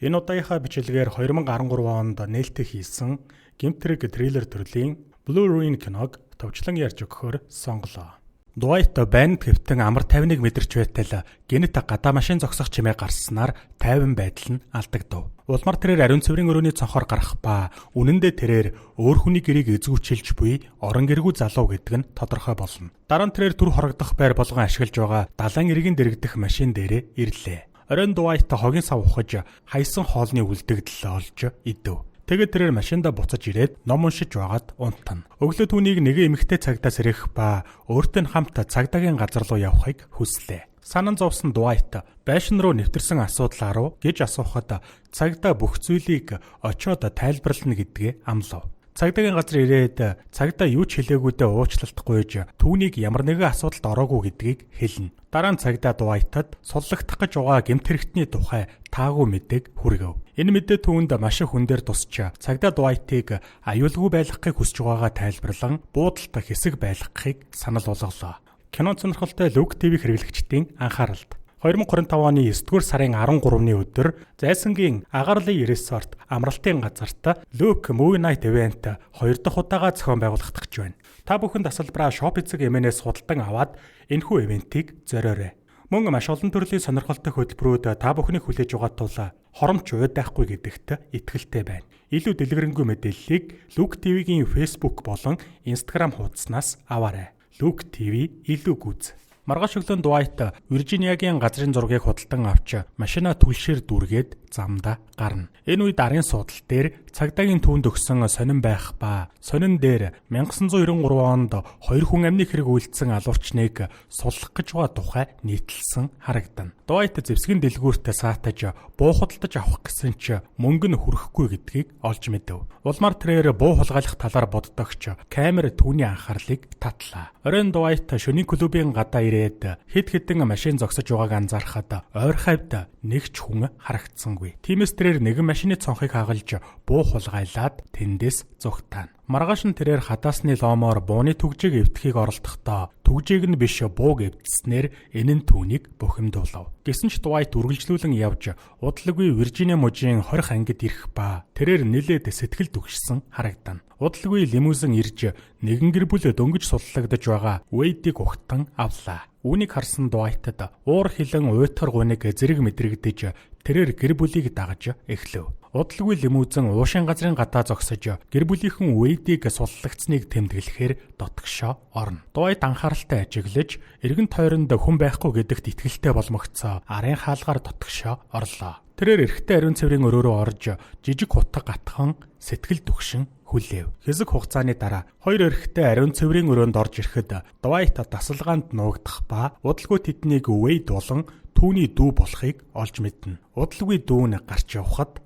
Энэ удаагийнхаа бичлэгээр 2013 онд нээлттэй хийсэн гэмтрэг триллер төрлийн Blue Ruin киног товчлон ярьж өгөхөөр сонголоо. Дуайт байнд хэвтэн амар тайвныг мэдэрч байтал гэнэт гадаа машин зогсох чимээ гарснаар тайван байдал нь алдагдав. Улмар тэрээр ариун цэврийн өрөөний цонхоор гарах ба үнэндээ тэрээр өөр хүний гэрийг эзгүүчилж буй орон гэргүй залуу гэдэг нь тодорхой болно. Дараа нь тэрээр түр хорогдох байр болгон ашиглаж байгаа далайн иргэн дэрэгдэх машин дээрээ ирлээ. Оройн Дуайт хогийн сав ухаж хайсан хоолны үлдэгдэл олж идэв. Тэгээд тэрээр машиндаа буцаж ирээд ном уншиж байгаад унтана. Өглөө түүнийг нэгэн эмэгтэй цагдаас ирэх ба өөртөө хамт цагдаагийн газар руу явахыг хүслээ. Санан зовсон Дуайт байшин руу нэвтэрсэн асуудлаа руу гэж асуухад цагдаа бүх зүйлийг очиод тайлбарлана гэдгээ амлав. Цагдаагийн газар ирээд цагдаа юу ч хэлээгүйдээ уучлалтгүйж түүнийг ямар нэгэн асуудалд ороогүй гэдгийг хэлнэ. Дараа нь цагдаа Дуайтад суллагдах гэж байгаа гэмт хэрэгтний тухай таагүй мэдээг хүргэв. Энэ мэдээ түүнд маш их хүн дээр тусч цагдаа Дуайтыг аюулгүй байлгахыг хүсэж байгаагаа тайлбарлан буудалд хэсэг байлгахыг санал болголоо. Кино сонирхолтой Luke TV хэрэглэгчдийн анхааралд 2025 оны 9-р сарын 13-ны өдөр Зайсангийн Агарлын Resort амралтын газарт Luke Movie Night Event 2 дахь удаага зохион байгуулагдах гэж байна. Та бүхэн тасалбараа Shop эцэг эмээнээс худалдан аваад энэхүү ивентийг зориорой. Мөн маш олон төрлийн сонирхолтой хөтөлбөрүүд та бүхнийг хүлээж байгаа тул хоромч уйдахгүй гэдэгт итгэлтэй байна. Илүү дэлгэрэнгүй мэдээллийг Luke TV-гийн Facebook болон Instagram хуудаснаас аваарай. Luke TV илүү гүз. Маргааш өглөө Дуайт Виржиниагийн газрын зургийг худалдан авч машина түлшээр дүүргээд замда гарна. Энэ үед арын суудал дээр цагдаагийн түүнд өгсөн сонин байх ба сонин дээр 1993 онд 2 хүн амны хэрэг үйлдсэн алуурчныг суллах гэж байгаа тухай нийтэлсэн харагдана. Дуайт зэвсгэн дэлгүүртээ саатаж буу худалдаж авах гэсэн ч мөнгө нь хүрэхгүй гэдгийг олж мэдэв. Улмаар тэрээр буу хулгайлах талаар боддогч камер түүний анхаарлыг татлаа. Оройн Дуайт шөнийн клубын гадаа ирээд хэд хэдэн машин зогсож байгааг анзаархад ойр хавьд нэг ч хүн харагдсангүй. Тиймээс тэрээр нэгэн машины цонхыг хагалж буу хулгайлаад тэндээс зүгтаана. Маргааш нь тэрээр хадаасны лоомоор бууны түгжийг эвдэхийг оролдохдоо түгжийг нь биш бууг эвдснээр энэ нь түүнийг бухимдуулав. Гэсэн ч Дуайт үргэлжлүүлэн явж удалгүй Виржиниа мужийн 20 ангид ирэх ба тэрээр нэлээд сэтгэл түгшсэн харагдана. Удалгүй лимузин ирж нэгэн гэр бүл дөнгөж суллагдаж байгаа Вэйдийг ухтан авлаа. Үүнийг харсан Дуайтад уур хилэн уйтгар гуниг зэрэг мэдрэгдэж тэрээр гэр бүлийг дагаж эхлэв. Удалгүй лимузин уушин газрын гадаа зогсож гэр бүлийнхэн Вэйдийг суллагдсныг тэмдэглэхээр дотгошоо орно. Дуайт анхааралтай ажиглаж эргэн тойронд хүн байхгүй гэдэгт итгэлтэй болмогцоо арын хаалгаар дотгошоо орлоо. Тэрээр эрэгтэй ариун цэврийн өрөө рүү орж жижиг хутга гатхан сэтгэл түгшин хүлээв. Хэсэг хугацааны дараа хоёр эрэгтэй ариун цэврийн өрөөнд орж ирэхэд Дуайт тасалгаанд нуугдах ба удалгүй тэднийг Вэйд болон түүний дүү болохыг олж мэднэ. Удалгүй дүү нь гарч явхад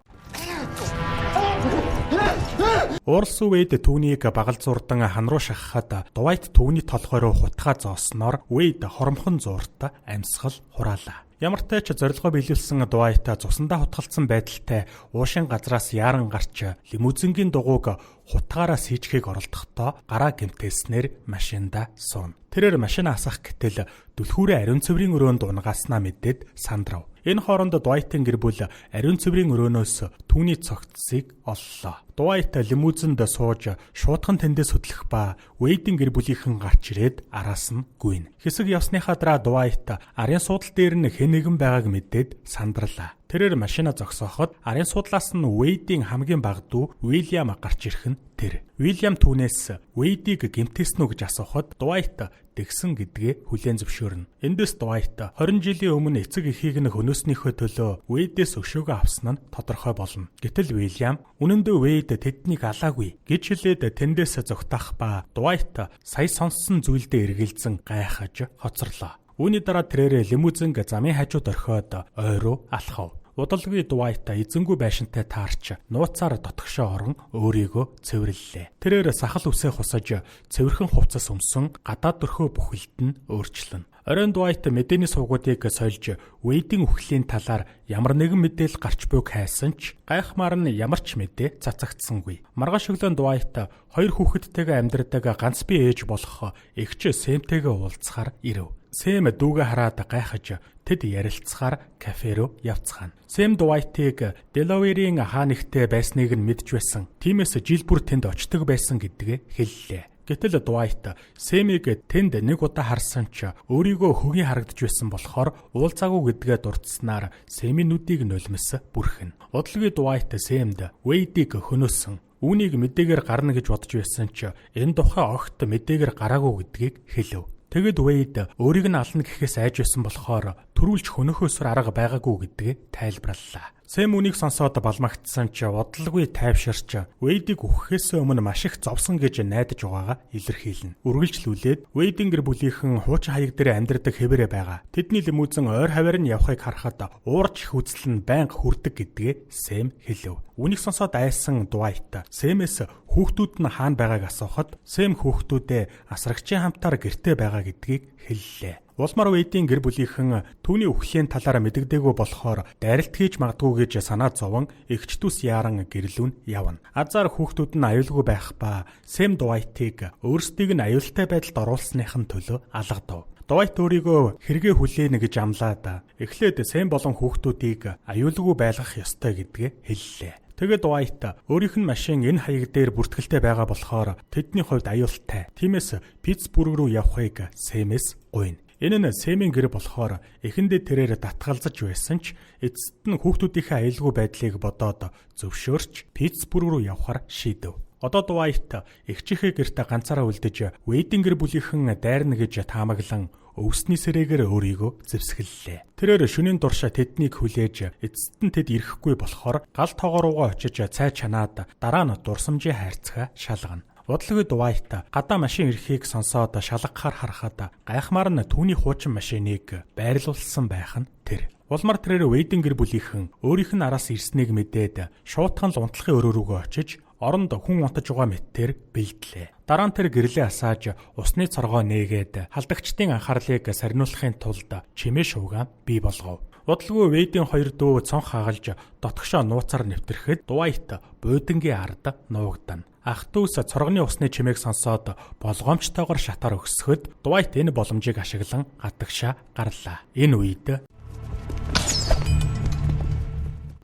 Ууралсан Вэйд түүнийг багал зурдан хан руу шахахад Дуайт түүний толгой руу хутгаа зоосноор Вэйд хоромхон зуурт амьсгал хураалаа. Ямартай ч зорилгоо биелүүлсэн Дуайт цусандаа хутгалцсан байдалтай уушин газраас яаран гарч лимузингийн дугуйг хутгаараа сийжхийг оролдохдоо гараа гэмтээснээр машинда сууна. Тэрээр машин асах гэтэл дүлхүүрээ ариун цэврийн өрөөнд унгааснаа мэдээд сандрав. Энэ хооронд Дуайтын гэр бүл ариун цэврийн өрөөнөөс түүний цогцсыг оллоо. Дуайт лимузинд сууж шуудхан тэндээс хөдлөх ба Вэйдийн гэр бүлийнхэн гарч ирээд араас нь гүйнэ. Хэсэг явсныхаа дараа Дуайт арын суудал дээр нь хэн нэгэн байгааг мэдээд сандарлаа. Тэрээр машина зогсооход арын суудлаас нь Вэйдийн хамгийн бага дүү Уильям гарч ирэх нь тэр. Уильям түүнээс Вэйдийг гэмтээсэн үү гэж асуухад Дуайт тэгсэн гэдгээ хүлээн зөвшөөрнө. Эндээс Дуайт 20 жилийн өмнө эцэг эхийг нь хөнөөснийхөө төлөө Вэйдээс өшөөгөө авсан нь тодорхой болно. Гэтэл Уильям үнэн дээр Вэйд тэднийг алаагүй гэж хэлээд тэндээс зогтоох ба Дуайт сая сонссон зүйлдээ эргэлзэн гайхаж хоцорлоо. Үүний дараа тэрээр лимузинг замын хажууд орхиод ой руу алхав. Удалгүй Дуайт эзэнгүй байшинтай таарч нууцаар дотгошоо орон өөрийгөө цэвэрлэлээ. Тэрээр сахал үсээ хусаж цэвэрхэн хувцас өмсөн гадаад дөрхөө бүхэлд нь өөрчлөнө. Оройн Дуайт мэдээний сувгуудыг сольж Вэйдийн үхлийн талаар ямар нэгэн мэдээлэл гарч буйг хайсан ч гайхмаар нь ямар ч мэдээ цацагдсангүй. Маргааш өглөө Дуайт хоёр хүүхэдтэйгээ амьдардаг ганц бие ээж болох эгч Сэмтэйгээ уулзахаар ирэв. Сэм дүүгээ хараад гайхаж тэд ярилцахаар кафе руу явцгаана. Сэм Дуайтыг Делаверийн хаанигтэй байсныг нь мэдж байсан. Тиймээс жил бүр тэнд очдог байсан гэдгээ хэллээ. Гэтэл Дуайт Сэмийг тэнд нэг удаа харсан ч өөрийгөө хөгийн харагдж байсан болохоор уулзаагүй гэдгээ дурдсанаар Сэмийн нүдийг нулимс бүрхэн. Удалгүй Дуайт Сэмд Вэйдийг хөнөөсөн. Үүнийг мэдээгээр гарна гэж бодож байсан ч энэ тухай огт мэдээгээр гараагүй гэдгийг хэлв. Тэгэд Вэйд өөрийг нь ална гэхээс айж байсан болохоор төрүүлж хөнөхөөсөр арга байгаагүй гэдгээ тайлбарллаа. Сэм үнийг сонсоод балмагтсан ч бодолгүй тайвширч Вэйдийг үхэхээс өмнө маш их зовсон гэж найдаж байгаагаа илэрхийлнэ. Үргэлжлүүлээд Вэйдийн гэр бүлийнхэн хуучин хаяг дээр амьдардаг хэвээрээ байгаа. Тэдний лимузин ойр хаваар нь явахыг харахад уурч их үзэл нь байнга хүрдэг гэдгээ Сэм хэлв. Үнийг сонсоод айсан Дуайт Сэмээс хүүхдүүд нь хаана байгааг асуухад Сэм хүүхдүүдээ асрагчийн хамтаар гэртээ байгаа гэдгийг хэллээ. Улмаар Вэйдийн гэр бүлийнхэн түүний үхлийн талаар мэддэггүй болохоор дайралт хийж магадгүй гэж санаа зовон эгчдүүс яаран гэрлүүн явна. Азар хүүхдүүд нь аюулгүй байх ба Сэм Дуайтыг өөрсдийг нь аюултай байдалд оруулсныхын төлөө алгадав. Дуайт өөрийгөө хэрэгээ хүлээнэ гэж амлаад эхлээд Сэм болон хүүхдүүдийг аюулгүй байлгах ёстой гэдгээ хэллээ. Тэгээд Дуайт өөрийнх нь машин энэ хаяг дээр бүртгэлтэй байгаа болохоор тэдний хувьд аюултай. Тиймээс Питтсбург руу явахыг Сэмээс гуйна. Энэ нь Сэмийн гэр болохоор эхэндээ тэрээр татгалзаж байсан ч эцэст нь хүүхдүүдийнхээ аюулгүй байдлыг бодоод зөвшөөрч Питтсбург руу явахаар шийдэв. Одоо Дуайт эгчийнхээ гэрт ганцаараа үлдэж Вэйдийн гэр бүлийнхэн дайрна гэж таамаглан өвсний сэрээгээр өөрийгөө зэвсгэллээ. Тэрээр шөнийн турш тэднийг хүлээж эцэст нь тэд ирэхгүй болохоор гал тоогоо руугаа очиж цай чанаад дараа нь дурсамжийн хайрцага шалгана. Удалгүй Дуайт гадаа машин ирэхийг сонсоод шалгахаар харахад гайхмаар нь түүний хуучин машиныг байрлуулсан байх нь тэр. Улмаар тэрээр Вэйдийн гэр бүлийнхэн өөрийнх нь араас ирснийг мэдээд шуутхан л унтлахын өрөө рүүгээ очиж оронд хүн унтаж байгаа мэтээр бэлдлээ. Дараа нь тэр гэрлээ асааж усны цоргоо нээгээд халдагчдын анхаарлыг сарниулахын тулд чимээ шуугаан бий болгов. Удалгүй Вэйдийн хоёр дүү цонх хагалж дотгошоо нууцаар нэвтрэхэд Дуайт буудангийн ард нуугдана. Ах дүүс цоргоны усны чимээг сонсоод болгоомжтойгоор шатаар өгсөхөд Дуайт энэ боломжийг ашиглан гадагшаа гарлаа. Энэ үед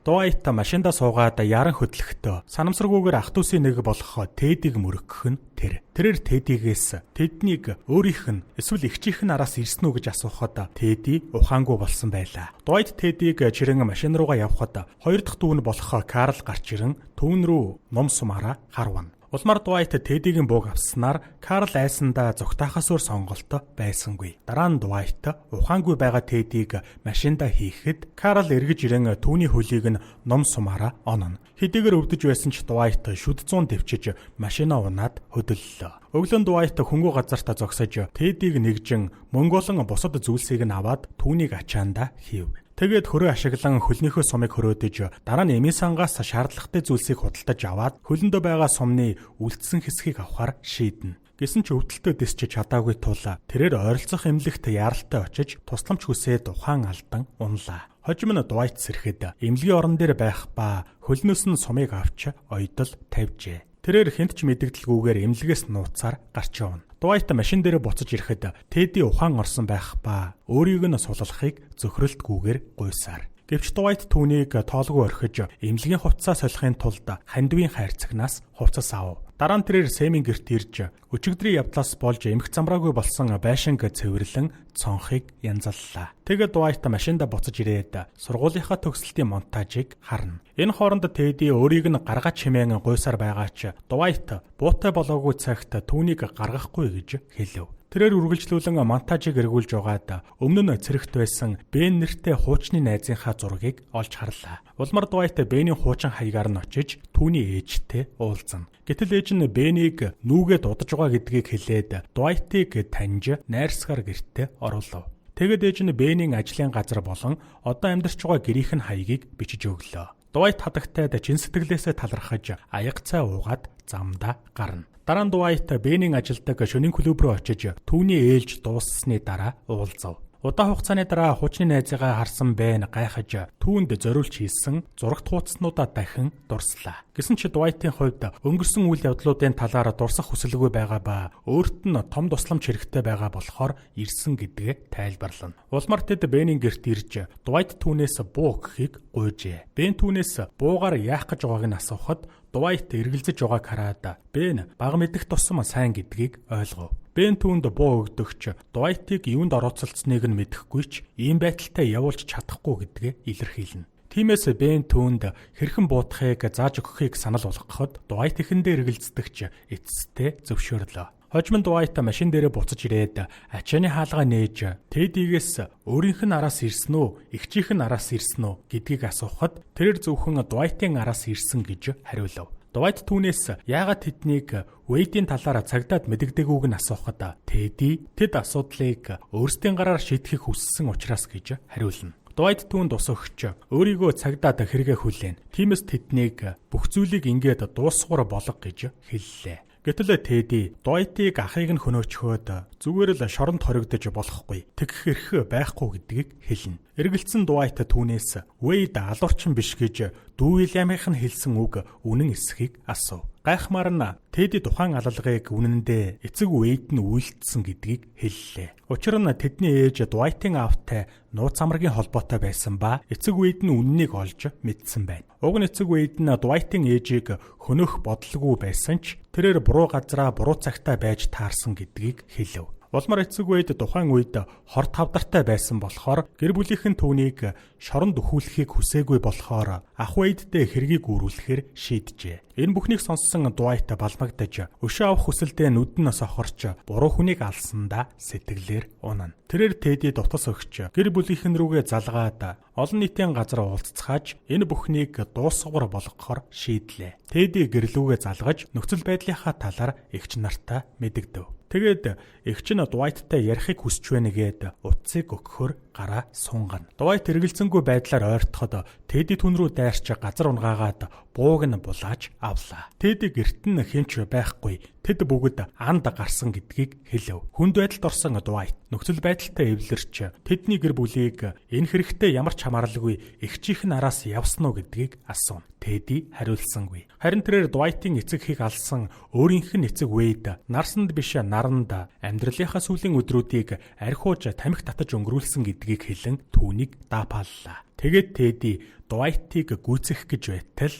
Дуайт машиндаа суугаад яран хөдлөхдөө санамсаргүйгээр ах дүүсийн нэг болох Тэдийг мөрөгөх нь тэр. Тэрээр Тэдигээс тэднийг өөрийнх нь эсвэл эгчийнх нь араас ирсэн үү гэж асуухад Тэди ухаангүй болсон байлаа. Дуайт Тэдийг жирэн машин руугаа явхад хоёр дахь дүү нь болох Карл гарч ирэн түүн рүү ном сумаараа харвана. Улмаар Дуайт Тэдигийн бууг авснаар Карл айсандаа зүгтаахаас өөр сонголт байсангүй. Дараа нь Дуайт ухаангүй байгаа Тэдийг машиндаа хийхэд Карл эргэж ирэн түүний хөлийг нь ном сумаараа ононо. Хэдийгээр өвдөж байсан ч Дуайт шүд зуун дэвчиж машинаа унаад хөдөллөө. Өглөө Дуайт хөнгөө газартаа зогсож Тэдийг нэгжин мөнгө болон бусад зүйлсийг нь аваад түүнийг ачаандаа хийв. Тэгээд хөрөө ашиглан хөлнийхөө сумыг хөрөөдөж дараа нь эмийн сангаас шаардлагатай зүйлсийг худалдаж аваад хөлөндөө байгаа сумны үлдсэн хэсгийг авахар шийднэ. Гэсэн ч өвдөлтөө дэсч чадаагүй тул тэрээр ойролцох эмнэлэгт яаралтай очиж тусламж хүсээд ухаан алдан унлаа. Хожим нь Дуайт сэрэхэд эмнэлгийн орон дээр байх ба хөлнөөс нь сумыг авч ойдол тавьжээ. Тэрээр хэнд ч мэдэгдэлгүйгээр эмнэлгээс нууцаар гарч явна. Дуайт машин дээр буцаж ирэхэд Тэди ухаан орсон байх ба өөрийг нь суллахыг зөхрөлтгүйгээр гуйсаар. Гэвч Дуайт түүнийг тоолгүй орхиж эмнэлгийн хувцас солихын тулд хандивын хайрцагнаас хувцас авав. Дараа нь тэрээр Сэмийн гэрт ирж өчигдрийн явдлаас болж эмх замраагүй болсон байшинг цэвэрлэн цонхыг янзаллаа. Тэгээд Дуайт машинда буцаж ирээд сургуулийнхаа төгсөлтийн монтажийг харна. Энэ хооронд Тэди өөрийг нь гаргаж хэмээн гуйсаар байгаа ч Дуайт буутай болоогүй цагт түүнийг гаргахгүй гэж хэлв. Тэрээр үргэлжлүүлэн монтажийг эргүүлж угаад өмнө нь цэрэгт байсан Бен нэртэй хуучны найзынхаа зургийг олж харлаа. Улмаар Дуайт Бенийн хуучин хаягаар нь очиж түүний ээжтэй уулзна. Гэтэл ээж нь Бенийг нүүгээ дудаж байгаа гэдгийг хэлээд Дуайтыг таньж найрсгаар гэртээ оруулав. Тэгэд ээж нь Бенийн ажлын газар болон одоо амьдарч байгаа гэрийнх нь хаягийг бичиж өглөө. Дуайт хадагтайд чин сэтгэлээсээ талархаж аяг цай уугаад замдаа гарна. Дараа нь Дуайт Бенийн ажилдаг шөнийн клуб руу очиж түүний ээлж дууссаны дараа уулзав. Удаан хугацааны дараа хуучны найзыгаа харсан Бен гайхаж түүнд зориулж хийсэн зурагт хуудаснуудаа дахин дурслаа. Гэсэн ч Дуайтийн хувьд өнгөрсөн үйл явдлуудын талаар дурсах хүсэлгүй байгаа ба өөрт нь том тусламж хэрэгтэй байгаа болохоор ирсэн гэдгээ тайлбарлана. Улмаар тэд Бенийн гэрт ирж Дуайт түүнээс буу гэхийг гуйжээ. Бен түүнээс буугаар яах гэж байгааг нь асуухад Дуайт эргэлзэж байгааг хараад Бен бага мэдэх тусам сайн гэдгийг ойлгов. Бен түүнд буу өгдөгч Дуайтыг юунд орооцолцсныг нь мэдэхгүй ч ийм байдалтай явуулж чадахгүй гэдгээ илэрхийлнэ. Тиймээс Бен түүнд хэрхэн буутахыг зааж өгөхийг санал болгоход Дуайт ихэндээ эргэлздэгч эцэстээ зөвшөөрлөө. Хожим Дуайт машин дээрээ буцаж ирээд ачааны хаалгаа нээж Тэдигээс өөрийнх нь араас ирсэн үү, эгчийнх нь араас ирсэн үү гэдгийг асуухад тэрээр зөвхөн Дуайтын араас ирсэн гэж хариулав. Дуайт түүнээс яагаад тэднийг Вэйдийн талаараа цагдаад мэдэгдээгүйг нь асуухад тэд асуудлыг өөрсдийн гараар шийдэхийг хүссэн учраас гэж хариулна. Дуайт түүнд ус өгч өөрийгөө цагдаад хэрэгэ хүлээн. Тиймээс тэднийг бүх зүйлийг ингээд дуусгуур болго гэж хэллээ. Гэтэл Тэди Дуайтыг ахыг нь хөнөөчхөөд зүгээр л шоронд хоригдож болохгүй. Тэгэх эрх байхгүй гэдгийг хэлнэ. Эргэлцсэн Дуайт түүнээс Вэйд алуурчин биш гэж дүү Уильямынх нь хэлсэн үг үнэн эсхийг асуув. Гайхмаар нь Тэди тухайн алалгыг үнэндээ эцэг Вэйд нь үйлдэлсэн гэдгийг хэллээ. Учир нь тэдний ээж Дуайтын аавтай нууц амрагийн холбоотой байсан ба эцэг Вэйд нь үнэнийг олж мэдсэн байна. Уг нь эцэг Вэйд нь Дуайтын ээжийг хөнөөх бодлого байсан ч тэрээр буруу газараа буруу цагтаа байж таарсан гэдгийг хэлв. Улмаар эцэг Вэйд тухайн үед хор тавдартай байсан болохоор гэр бүлийнхэн түүнийг шоронд өхүүлэхийг хүсээгүй болохоор ах Вэйдтэй хэргийг үүрүүлэхээр шийджээ. Энэ бүхнийг сонссон Дуайт балмагдаж өшөө авах хүсэлдээ нүдэн сохорч буруу хүнийг алсандаа сэтгэлээр унана. Тэрээр Тэди дутас өгч гэр бүлийнхэн рүүгээ залгаад олон нийтийн газар уулзцааж энэ бүхнийг дуусгуур болгохоор шийдлээ. Тэди гэрлүүгээ залгаж нөхцөл байдлынхаа талаар эгч нартаа мэдэгдэв. Тэгээд эгч нь Дуайттай ярихыг хүсч байна гээд утсыг өгөхөөр гараа сунгана. Дуайт эргэлзэнгүй байдлаар ойртоход Тэди түн рүү дайрч газар унгаагаад бууг нь булааж авлаа. Тэди гэрт нь хэмч байхгүй. Тэд бүгд анд гарсан гэдгийг хэлв. Хүнд байдалд орсон Дуайт нөхцөл байдалтай эвлэрч тэдний гэр бүлийг энэ хэрэгтэй ямар ч хамааралгүй эгчийнх нь араас явсан уу гэдгийг асуув. Тэди хариулсангүй. Харин тэрээр Дуайтын эцэгхийг алсан өөрийнх нь эцэг Вэйд нарсанд биш наранд амьдралынхаа сүүлийн өдрүүдийг архиуж тамхи татаж өнгөрүүлсэн гэдгийг хэлэн түүнийг даапааллаа. Тэгээд Тэди Дуайтыг гүйцэх гэж байтал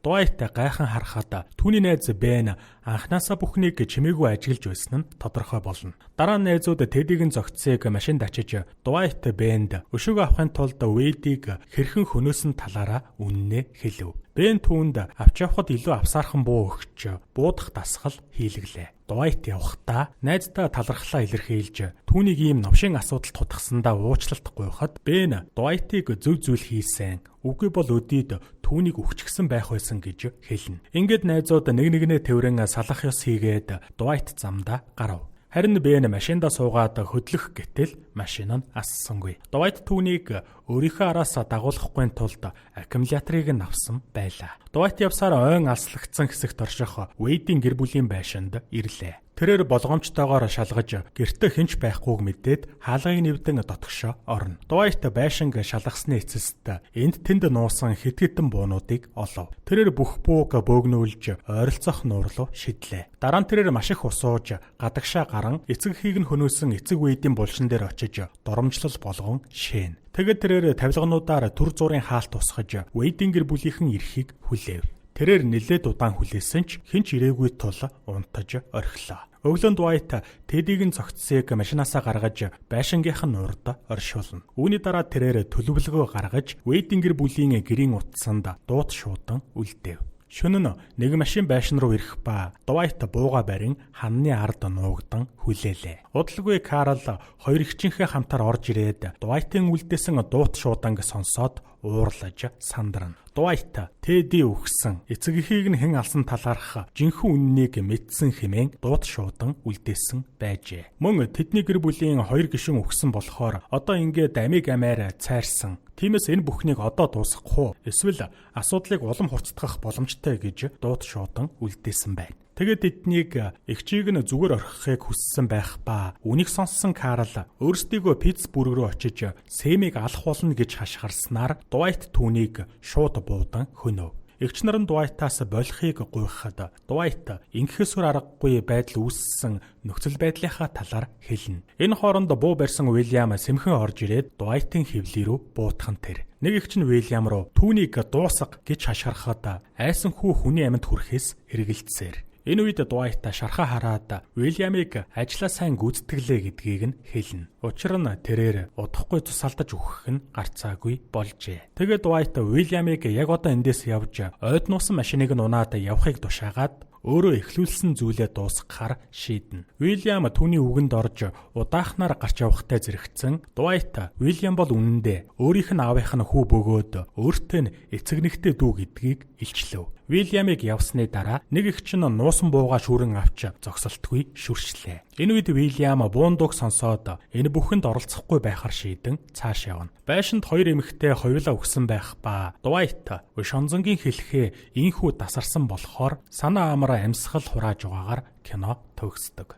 Дуайт гайхан харахад түүний найз Бен анхнаасаа бүхнийг чимээгүй ажиглаж байсан нь тодорхой болно. Дараа нь найзууд Тэдигийн зогцсыг машинд ачиж Дуайт Бенд өшөөгөө авахын тулд Вэйдийг хэрхэн хөнөөсөн талаараа үнэнээ хэлв. Бен түүнд авч явахад илүү авсаархан буу өгч буудах дасгал хийлгэлээ. Дуайт явхдаа найздаа талархлаа илэрхийлж түүнийг ийм новшин асуудалд тутгсандаа уучлалт гуйхад Бен Дуайтыг зөв зүйл хийсэн. Үгүй бол өдийд түүнийг өгчихсэн байх байсан гэж хэлнэ. Ингээд найзууд нэг нэгнээ тэврэн салах ёс хийгээд Дуайт замдаа гарав. Харин Бен машиндаа суугаад хөдлөх гэтэл машин нь ассангүй. Дуайт түүнийг өөрийнхөө араас дагуулахгүй тулд аккумуляторыг нь авсан байлаа. Дуайт явсаар ойн алслагдсан хэсэгт орших Вэйдийн гэр бүлийн байшинд ирлээ. Тэрээр болгоомжтойгоор шалгаж гэртээ хинч байхгүйг мэдээд хаалгыг нэвдэн дотгошоо орно. Дуайт байшинг шалгасны эцэст энд тэнд нуусан хэд хэдэн буунуудыг олов. Тэрээр бүх бууг бөөгнүүлж ойролцоох нуур руу шидлээ. Дараа нь тэрээр маш их усууж гадагшаа гарan эцэгхийг нь хөнөөсөн эцэг Вэйдийн булшин дээр очиж доромжлол болгон шээн. Тэгэд тэрээр тавилгануудаар төр зургийн хаалт тусгаж Вэйдийн гэр бүлийнхэн эрхийг хүлээв. Тэрээр нэлээд удаан хүлээсэн ч хинч ирээгүй тул унтаж орхилоо. Өглөөнд Дуайт Тэдигийн цогцсыг машинаасаа гаргаж байшингийнх нь урд оршуулна. Үүний дараа тэрээр төлөвлөгөө гаргаж Вэйдийн гэр бүлийн гэрийн утсанд дуут шуудан үлдээв. Шөнө нь нэг машин байшин руу ирэх ба Дуайт бууга барин ханны ард нуугдан хүлээлээ. Удалгүй Карл хоёр эгчийнхээ хамтаар орж ирээд Дуайтын үлдээсэн дуут шууданг сонсоод уурлаж сандарна. Дуайт Тэди өгсөн эцэгхийг нь хэн алсан талаарх жинхэнэ үннийг мэдсэн хэмээн дуут шуудан үлдээсэн байжээ. Мөн тэдний гэр бүлийн хоёр гишүүн өгсөн болохоор одоо ингээд амиг амиар цайрсан. Тиймээс энэ бүхнийг одоо дуусгах уу? Эсвэл асуудлыг улам хурцдах боломжтой гэж дуут шуудан үлдээсэн байна. Тэгэд эднийг эгчийг нь зүгээр орхихыг хүссэн байх ба үнийг сонссон Карл өөрсдийгөө Питтсбург руу очиж Сэмийг алах болно гэж хашгирснаар Дуайт түүнийг шууд буудан хөнөв. Эгч нар нь Дуайтаас болохыг гуйхад Дуайт ингэхээсүр аргагүй байдал үүссэн нөхцөл байдлынхаа талаар хэлнэ. Энэ хооронд буу барьсан Уильям сэмхэн орж ирээд Дуайтын хэвлэл рүү буутхан тэр. Нэг эгч нь Уильям руу түүнийг дуусга гэж хашгирахад айсан хүү хүний амьд хүрэхээс эргэлдсээр. Энэ үед Дуайт шархаа хараад Уильямыг ажлаа сайн гүйцэтгэлээ гэдгийг нь хэлнэ. Учир нь тэрээр удахгүй тусалдаж өгөх нь гарцаагүй болжээ. Тэгээд Дуайт Уильямыг яг одоо эндээс явж ойд нуусан машиныг нь унаад явахыг тушаагаад өөрөө эхлүүлсэн зүйлээ дуусгахаар шийднэ. Уильям түүний үгэнд орж удаахнаар гарч явахтай зэрэгцэн Дуайт Уильям бол үнэндээ өөрийнх нь аавынх нь хүү бөгөөд өөртөө нь эцэг нэгтэй дүү гэдгийг илчлэв. Уильямыг явсны дараа нэг эгч нь нуусан бууга шүрэн авч зогсолтгүй шүрчлээ. Энэ үед Уильям буундууг сонсоод энэ бүхэнд оролцохгүй байхаар шийдэн цааш явна. Байшинд хоёр эмэгтэй хоёулаа өгсөн байх ба Дуайт Шонзонгийн хэлэхээ инхүү дасарсан болохоор санаа амраа амьсгал хурааж байгаагаар кино төгсдөг.